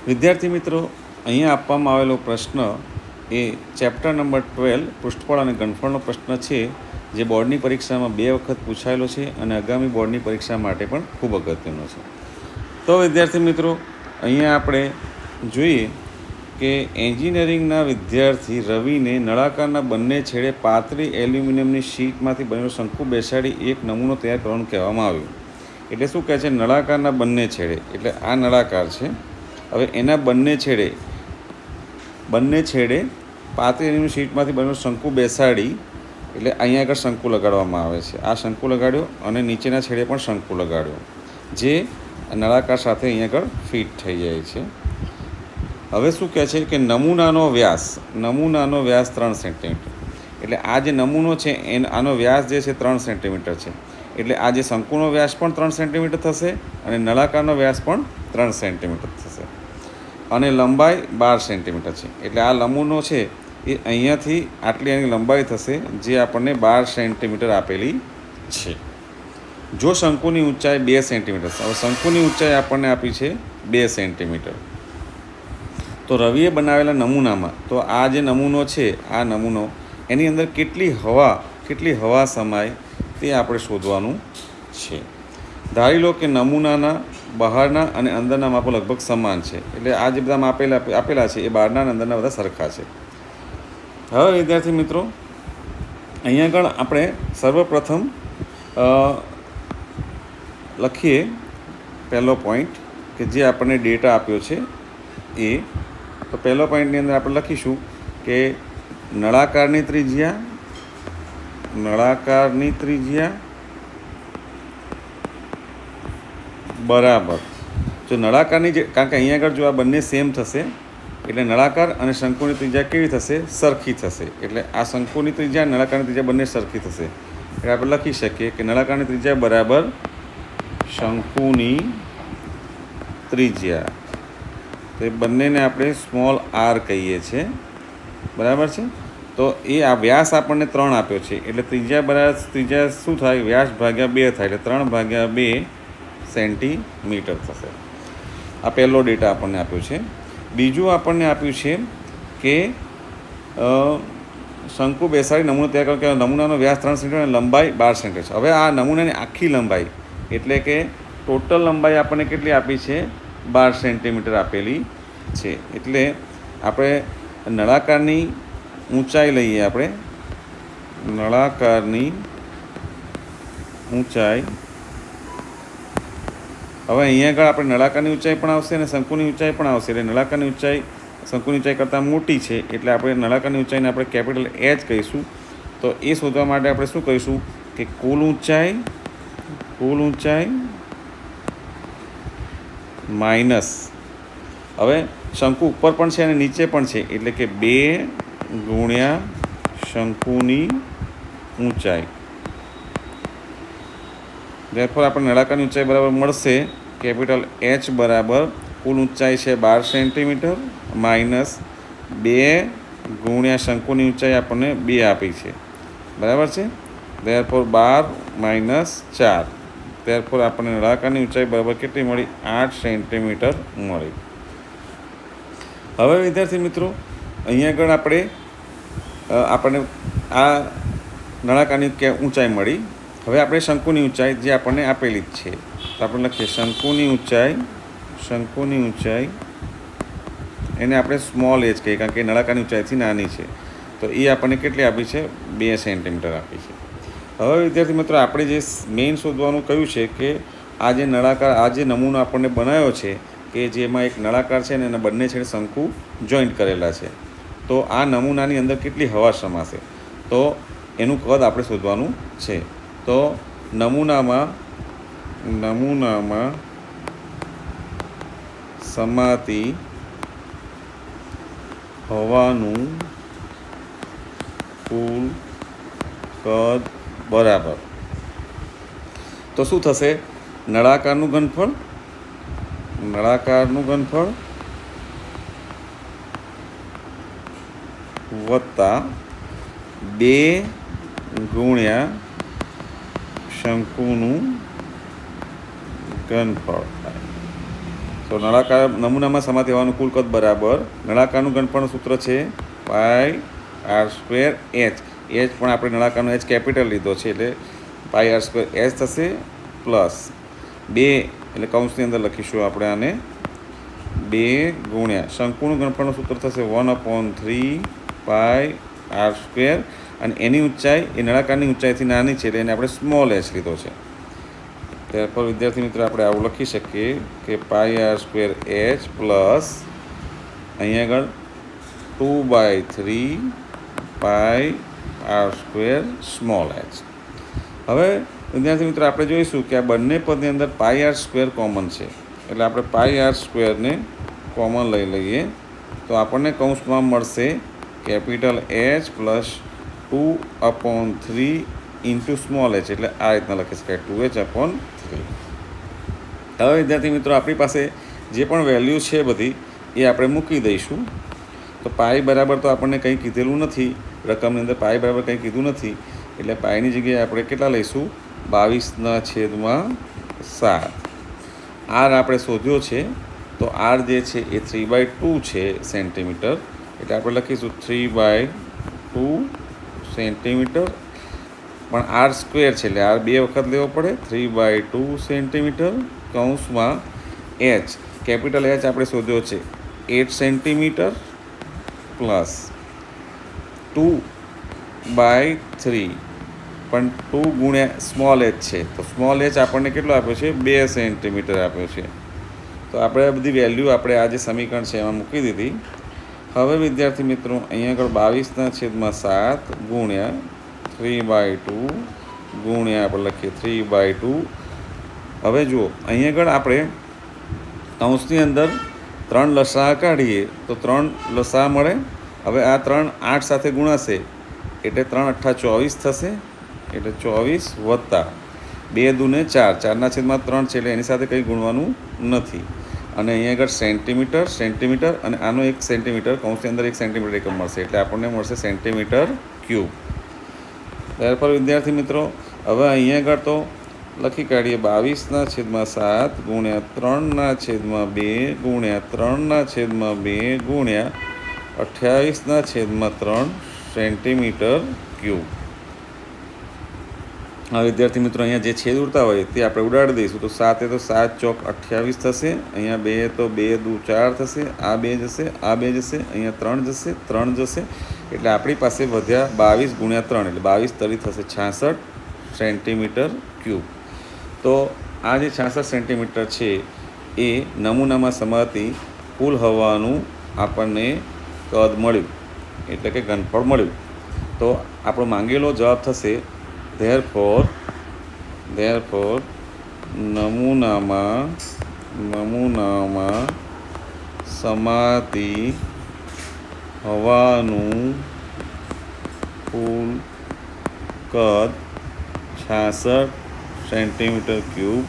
વિદ્યાર્થી મિત્રો, અહીંયા આપવામાં આવેલો પ્રશ્ન એ ચેપ્ટર નંબર 12 પૃષ્ઠફળ અને ઘનફળનો પ્રશ્ન છે, જે બોર્ડની પરીક્ષામાં 2 વખત પૂછાયેલો છે અને આગામી બોર્ડની પરીક્ષા માટે પણ ખૂબ અગત્યનો છે. તો વિદ્યાર્થી મિત્રો, અહીંયા આપણે જોઈએ કે એન્જિનિયરિંગના વિદ્યાર્થી રવિને નળાકારના બંને છેડે પાતળી એલ્યુમિનિયમની શીટમાંથી બનેલો શંકુ બેસાડી એક નમૂનો તૈયાર કરવાનું કહેવામાં આવ્યું. એટલે શું કહે છે? નળાકારના બંને છેડે, એટલે આ નળાકાર છે. હવે એના બંને છેડે પાતળી એલ્યુમિનિયમ શીટમાંથી બનેલો શંકુ બેસાડી, એટલે અહીંયા આગળ શંકુ લગાડવામાં આવે છે. આ શંકુ લગાડ્યો અને નીચેના છેડે પણ શંકુ લગાડ્યો, જે નળાકાર સાથે અહીંયા આગળ ફિટ થઈ જાય છે. હવે શું કહે છે કે નમૂનાનો વ્યાસ 3 સેન્ટીમીટર. એટલે આ જે નમૂનો છે આનો વ્યાસ જે છે 3 સેન્ટીમીટર છે. એટલે આ જે શંકુનો વ્યાસ પણ 3 સેન્ટીમીટર થશે અને નળાકારનો વ્યાસ પણ 3 સેન્ટીમીટર થશે અને લંબાઈ 12 સેન્ટીમીટર છે. એટલે આ નમૂનો છે એ અહીંયાથી આટલી એની લંબાઈ થશે, જે આપણને 12 સેન્ટીમીટર આપેલી છે. જો શંકુની ઊંચાઈ 2 સેન્ટીમીટર, હવે શંકુની ઊંચાઈ આપણને આપી છે 2 સેન્ટીમીટર. તો રવિએ બનાવેલા નમૂનામાં, તો આ જે નમૂનો છે, આ નમૂનો એની અંદર કેટલી હવા સમાય તે આપણે શોધવાનું છે. ધારી લો કે નમૂનાના બહારના અને અંદરના માપો લગભગ સમાન છે. એટલે આ જે બધા માપ આપેલા છે એ બહારના અને અંદરના બધા સરખા છે. હવે વિદ્યાર્થી મિત્રો, અહીંયા આગળ આપણે સર્વપ્રથમ લખીએ પહેલો પોઈન્ટ કે જે આપણને ડેટા આપ્યો છે એ. તો પહેલો પોઈન્ટની અંદર આપણે લખીશું કે નળાકારની ત્રિજ્યા બરાબર, જો નળાકારની કારણ કે અહીંયા આગળ જો આ બંને સેમ થશે એટલે નળાકાર અને શંકુની ત્રિજ્યા કેવી થશે? સરખી થશે. એટલે આ શંકુની ત્રિજ્યા નળાકારની ત્રિજ્યા બંને સરખી થશે. એટલે આપણે લખી શકીએ કે નળાકારની ત્રિજ્યા બરાબર શંકુની ત્રિજ્યા. તો એ બંનેને આપણે સ્મોલ r કહીએ છીએ, બરાબર છે. તો એ આ વ્યાસ આપણને 3 આપ્યો છે, એટલે ત્રિજ્યા શું થાય? વ્યાસ ભાગ્યા 2 થાય, એટલે 3/2 સેન્ટીમીટર થશે. આ પહેલો ડેટા આપણને આપ્યો છે. બીજું આપણને આપ્યું છે કે શંકુ બેસાડી નમૂનો તૈયાર કરો કે નમૂનાનો વ્યાસ 3 સેન્ટીમીટર અને લંબાઈ 12 સેન્ટીમીટર. હવે આ નમૂનાની આખી લંબાઈ, એટલે કે ટોટલ લંબાઈ આપણને કેટલી આપી છે? 12 સેન્ટીમીટર આપેલી છે. એટલે આપણે નળાકારની ઊંચાઈ લઈએ. આપણે નળાકારની ઊંચાઈ, હવે અહીંયા આગળ આપણે નળાકારની ઊંચાઈ પણ આવશે અને શંકુની ઊંચાઈ પણ આવશે. એટલે નળાકારની ઊંચાઈ શંકુની ઊંચાઈ કરતાં મોટી છે, એટલે આપણે નળાકારની ઊંચાઈને આપણે કેપિટલ H કહીશું. તો એ શોધવા માટે આપણે શું કહીશું કે કુલ ઊંચાઈ માઇનસ, હવે શંકુ ઉપર પણ છે અને નીચે પણ છે, એટલે કે 2 ગુણ્યા શંકુની ઊંચાઈ. therefore આપણને નળાકારની ઊંચાઈ બરાબર મળશે કેપિટલ H બરાબર કુલ ઊંચાઈ છે 12 સેન્ટીમીટર માઇનસ 2 ગુણ્યા શંકુની ઊંચાઈ આપણને 2 આપી છે, બરાબર છે. therefore 12 - 4, therefore આપણને નળાકારની ઊંચાઈ બરાબર કેટલી મળી? 8 સેન્ટીમીટર મળી. હવે વિદ્યાર્થી મિત્રો, અહીંયા આગળ આપણને આ નળાકારની ઊંચાઈ મળી. હવે આપણે શંકુની ઊંચાઈ જે આપણને આપેલી જ છે, તો આપણે લખીએ શંકુની ઊંચાઈ એને આપણે સ્મોલ h કહીએ, કારણ કે નળાકારની ઊંચાઈથી નાની છે. તો એ આપણને કેટલી આપી છે? 2 સેન્ટીમીટર આપી છે. હવે વિદ્યાર્થી મિત્રો, આપણે જે મેઇન શોધવાનું કહ્યું છે કે આ જે નમૂનો આપણને બનાવ્યો છે કે જેમાં એક નળાકાર છે અને એના બંને છેડે શંકુ જોઈન્ટ કરેલા છે, તો આ નમૂનાની અંદર કેટલી હવા સમાશે? તો એનું કદ આપણે શોધવાનું છે. તો નમૂનામાં સમાતી હવાનું કુલ કદ બરાબર, તો શું થશે? નળાકારનું ઘનફળ વત્તા 2 ગુણ્યા શંકુનું ઘનફળ થાય. તો નળાકાર નમૂનામાં સમાતી હવાનું કુલ કદ બરાબર નળાકારનું ઘનફળનું સૂત્ર છે પાઈ આર સ્ક્વેર એચ. એચ પણ આપણે નળાકારનો એચ કેપિટલ લીધો છે એટલે પાઈ આર સ્ક્વેર એચ થશે પ્લસ 2 એટલે કૌંસની અંદર લખીશું આપણે આને 2 ગુણ્યા શંકુનું ઘનફળનું સૂત્ર થશે 1/3 પાઈ આર સ્ક્વેર અને એની ઊંચાઈ એ નળાકારની ઊંચાઈથી નાની છે એટલે એને આપણે સ્મોલ એચ લીધો છે. ત્યારબાદ વિદ્યાર્થી મિત્રો આપણે આવું લખી શકીએ કે પાઈ આર સ્ક્વેર એચ પ્લસ અહીંયા આગળ 2/3 પાઈ આર સ્ક્વેર સ્મોલ એચ. હવે વિદ્યાર્થી મિત્રો આપણે જોઈશું કે આ બંને પદની અંદર પાઈ આર સ્ક્વેર કોમન છે એટલે આપણે પાઈ આર સ્ક્વેરને કોમન લઈ લઈએ તો આપણને કૌંસમાં મળશે capital H plus 2/3 into small H એટલે આ રીતના લખી શકાય 2h/3. હવે વિદ્યાર્થી મિત્રો આપણી પાસે જે પણ વેલ્યુ છે બધી એ આપણે મૂકી દઈશું. તો પાઈ બરાબર તો આપણને કંઈ કીધેલું નથી, રકમની અંદર પાઈ બરાબર કંઈ કીધું નથી એટલે પાઈની જગ્યાએ આપણે કેટલા લઈશું 22/7. આર આપણે શોધ્યો છે તો આર જે છે એ 3/2 છે સેન્ટીમીટર એટલે આપણે લખીશું 3/2 સેન્ટીમીટર પણ આર સ્ક્વેર છે એટલે આર 2 વખત લેવો પડે 3/2 સેન્ટીમીટર કૌંસમાં એચ કેપિટલ એચ આપણે શોધ્યો છે 8 સેન્ટીમીટર પ્લસ 2/3 પણ 2 ગુણ્યા સ્મોલ એચ છે તો સ્મોલ એચ આપણને કેટલો આપ્યો છે 2 સેન્ટીમીટર આપ્યો છે. તો આપણે આ બધી વેલ્યુ આપણે આ જે સમીકરણ છે એમાં મૂકી દીધી. હવે વિદ્યાર્થી મિત્રો અહીંયા આગળ 22/7 ગુણ્યા 3/2 ગુણ્યા આપણે લખીએ 3/2. હવે જુઓ અહીંયા આગળ આપણે કૌંસની અંદર 3 લસા કાઢીએ તો 3 લસા મળે. હવે આ 3 8 સાથે ગુણાશે એટલે 3 × 8 = 24 થશે એટલે 24 વત્તા 2 × 2 = 4 4/3 છે એટલે એની સાથે કંઈ ગુણવાનું નથી. અને અહીંયા આગળ સેન્ટીમીટર અને આનો 1 સેન્ટીમીટર કૌંસની અંદર 1 સેન્ટીમીટર એકમ મળશે એટલે આપણને મળશે સેન્ટીમીટર ક્યુબ. ત્યારબાદ વિદ્યાર્થી મિત્રો હવે અહીંયા આગળ તો લખી કાઢીએ 22/7 ગુણ્યા 3/2 ગુણ્યા 3/2 ગુણ્યા 28/3 સેન્ટીમીટર ક્યુબ. હા વિદ્યાર્થી મિત્રો અહીંયા જે છેદ ઉડતા હોય તે આપણે ઉડાડી દઈશું તો 7 તો 7 × 28 થશે. અહીંયા 2 તો 2 × 4 થશે. આ 2 જશે, આ 2 જશે, અહીંયા 3 જશે, 3 જશે એટલે આપણી પાસે વધ્યા 22 × 3 એટલે 22 તરી થશે 66 સેન્ટીમીટર ક્યુબ. તો આ જે 66 સેન્ટીમીટર છે એ નમૂનામાં સમાતી કુલ હવાનું આપણને કદ મળ્યું એટલે કે ઘનફળ મળ્યું. તો આપણો માંગેલો જવાબ થશે therefore નમૂનામાં સમાતી હવાનું કુલ કદ 66 સેન્ટીમીટર ક્યુબ